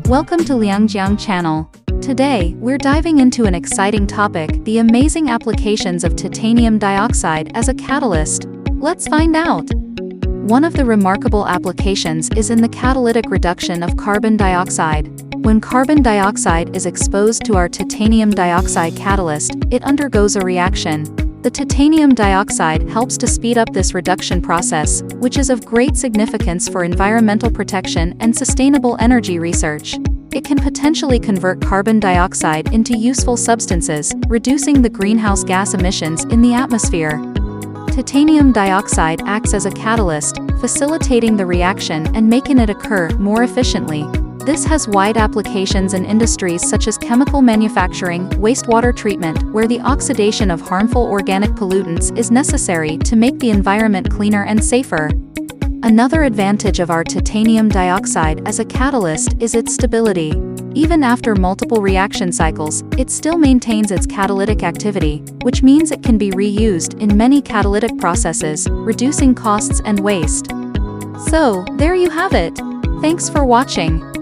Welcome to Liangjiang channel. Today, we're diving into an exciting topic, the amazing applications of titanium dioxide as a catalyst. Let's find out. One of the remarkable applications is in the catalytic reduction of carbon dioxide. When carbon dioxide is exposed to our titanium dioxide catalyst, it undergoes a reaction. The titanium dioxide helps to speed up this reduction process, which is of great significance for environmental protection and sustainable energy research. It can potentially convert carbon dioxide into useful substances, reducing the greenhouse gas emissions in the atmosphere. Titanium dioxide acts as a catalyst, facilitating the reaction and making it occur more efficiently. This has wide applications in industries such as chemical manufacturing, wastewater treatment, where the oxidation of harmful organic pollutants is necessary to make the environment cleaner and safer. Another advantage of our titanium dioxide as a catalyst is its stability. Even after multiple reaction cycles, it still maintains its catalytic activity, which means it can be reused in many catalytic processes, reducing costs and waste. So, there you have it. Thanks for watching.